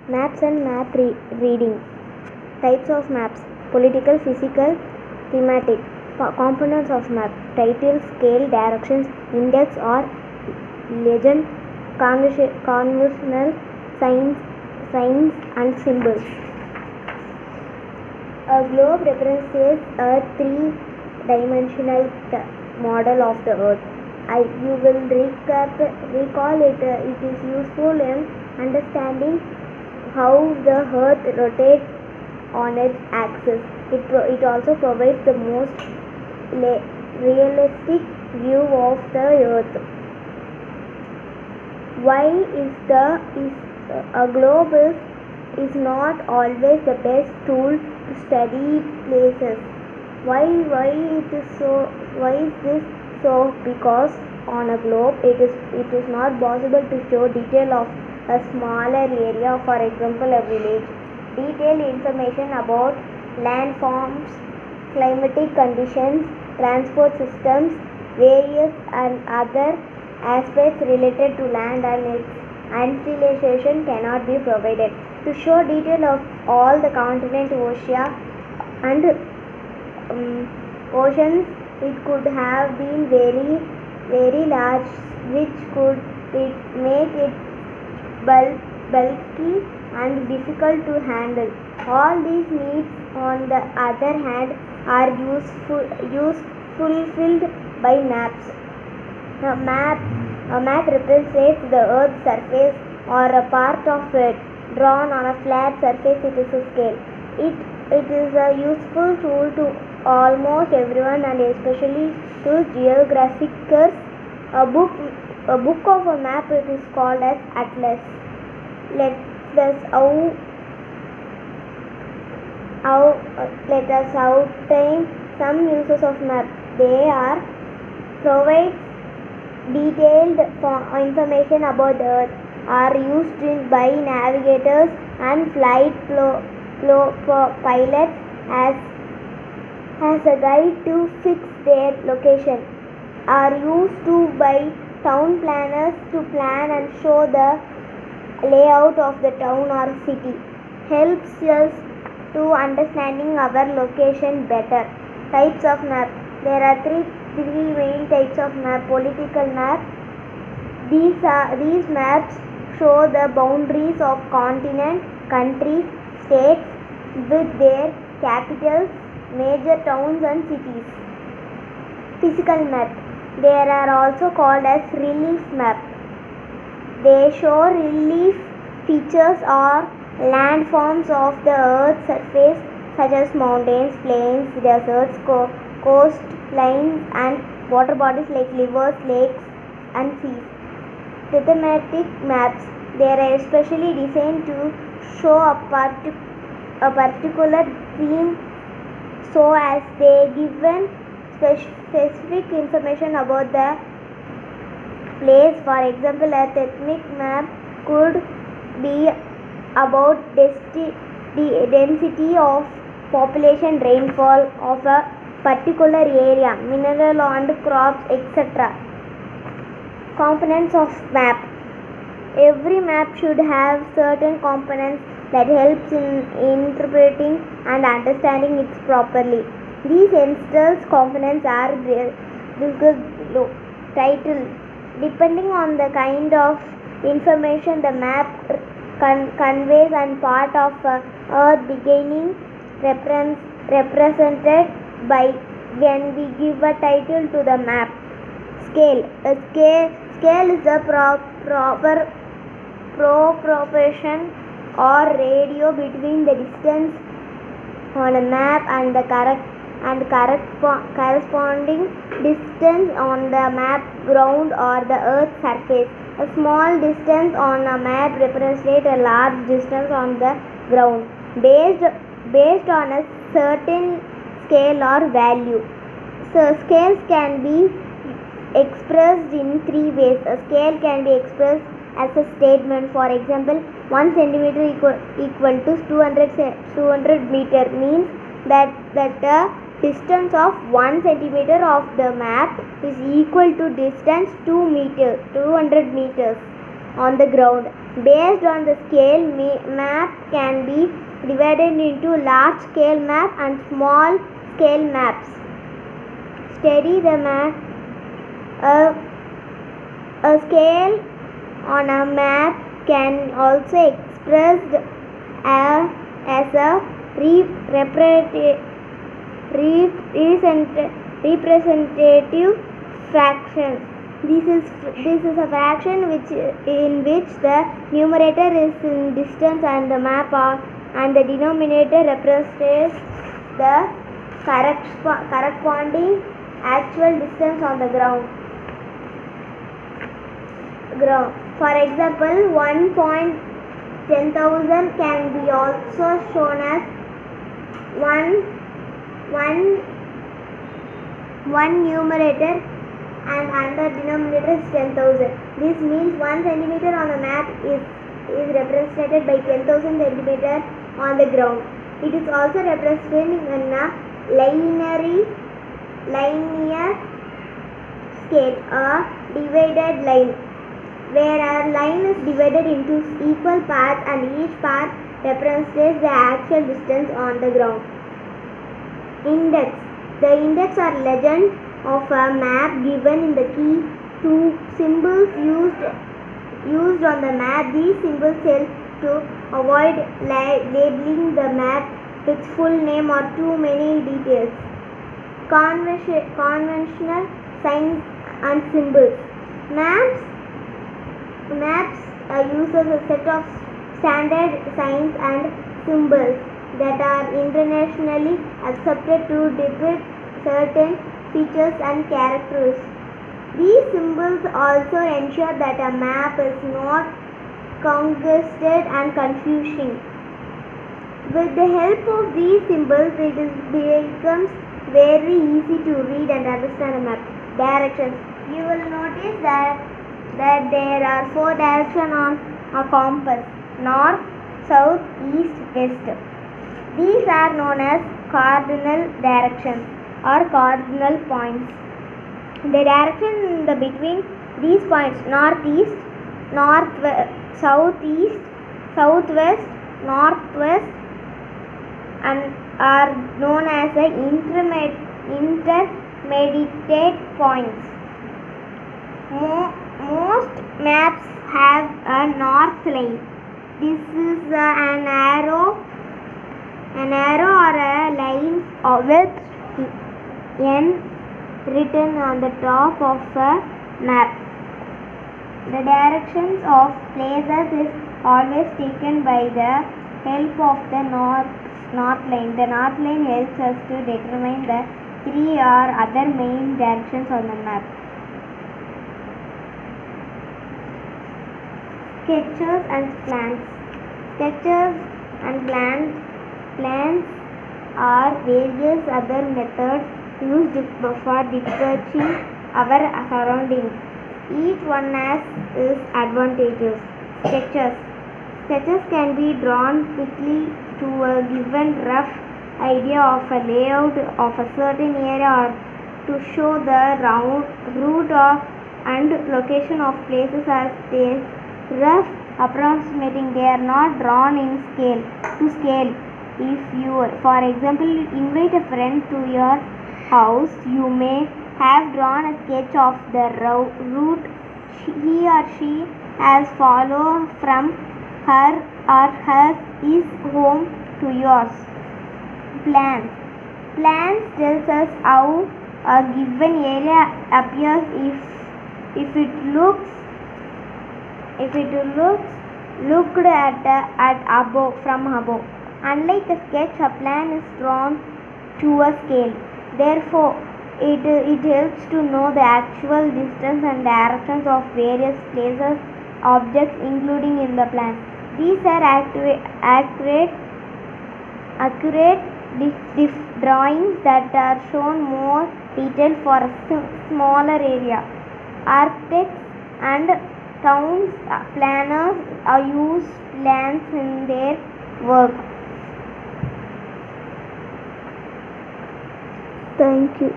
Maps and reading. Types of maps: political, physical, thematic. Components of map: title, scale, directions, index or legend, conventional signs and symbols. A globe represents a three-dimensional model of the Earth. You will recall it. It is useful in understanding how the Earth rotates on its axis. It also provides the most realistic view of the Earth. Why a globe is not always the best tool to study places? Why it is so? Why is this so? Because on a globe it is not possible to show detail of a smaller area, for example a village. Detailed information about landforms, climatic conditions, transport systems, various and other aspects related to land and its ancillation cannot be provided. To show detail of all the continent, oceans, it could have been very large, which could make it bulky and difficult to handle. All these needs, on the other hand, are fulfilled by maps. A map represents the Earth's surface or a part of it drawn on a flat surface. It is a scale. It is a useful tool to almost everyone and especially to geographers. A book of a map, it is called as atlas. Let us outline some uses of map. They are: provide detailed information about the Earth, are used by navigators and flight pilots as a guide to fix their location, are used by town planners to plan and show the layout of the town or city, helps us to understanding our location better. Types of map. There are three main types of map. Political map. These maps show the boundaries of continents, countries, states with their capitals, major towns and cities. Physical map. They are also called as relief map. They show relief features or landforms of the Earth's surface, such as mountains, plains, deserts, coastlines and water bodies like rivers, lakes and seas. Thematic maps. They are especially designed to show a particular theme, so as they given specific information about the place. For example, a thematic map could be about the density of population, rainfall of a particular area, mineral and crops, etc. Components of map. Every map should have certain components that helps in interpreting and understanding it properly. These essential components are discussed below. Title. Depending on the kind of information the map conveys and part of Earth beginning represented by when we give a title to the map. Scale. Scale is the proper proportion or ratio between the distance on a map and the corresponding distance on the map ground or the Earth's surface. A small distance on a map represents a large distance on the ground based on a certain scale or value. So scales can be expressed in three ways. A scale can be expressed as a statement. For example, 1 centimeter equal to 200 meter means that the distance of 1 centimeter of the map is equal to distance 200 meters. on the ground. Based on the scale, map can be divided into large scale map and small scale maps. Study the map. A scale on a map can also expressed as a representative fraction. This is a fraction in which the numerator is in distance and the and the denominator represents the corresponding actual distance on the ground. For example, 1.10,000 can be also shown as 1 numerator and another denominator is 10,000. This means 1 centimeter on the map is represented by 10,000 centimeter on the ground. It is also represented in a linear scale, a divided line, where a line is divided into equal parts and each part represents the actual distance on the ground. Index. The index or legend of a map given in the key to symbols used on the map. These symbols help to avoid labeling the map with full name or too many details. Conventional signs and symbols. Maps uses a set of standard signs and symbols that are internationally accepted to depict certain features and characters. These symbols also ensure that a map is not congested and confusing. With the help of these symbols, it becomes very easy to read and understand a map. Directions. You will notice that there are 4 directions on a compass: north, south, east, west. These are known as cardinal directions or cardinal points. The direction between these points, northeast, southeast, southwest, northwest, and are known as the intermediate points. Most maps have a north line. This is an arrow or a line with N written on the top of a map. The directions of places is always taken by the help of the north line. The north line helps us to determine the 3 or other main directions on the map. Sketches and plans. Sketches and plans are various other methods used for depicting our surroundings. Each one has its advantages. Sketches can be drawn quickly to a given rough idea of a layout of a certain area or to show the route and location of places as they rough approximating. They are not drawn in to scale. If you, for example, invite a friend to your house, you may have drawn a sketch of the route he or she has followed from her or his home to yours. Plans tells us how a given area appears if it looks looked at from above. Unlike a sketch, a plan is drawn to a scale. Therefore, it helps to know the actual distance and directions of various places, objects including in the plan. These are accurate drawings that are shown more detail for a smaller area. Architects and town planners use plans in their work. Thank you.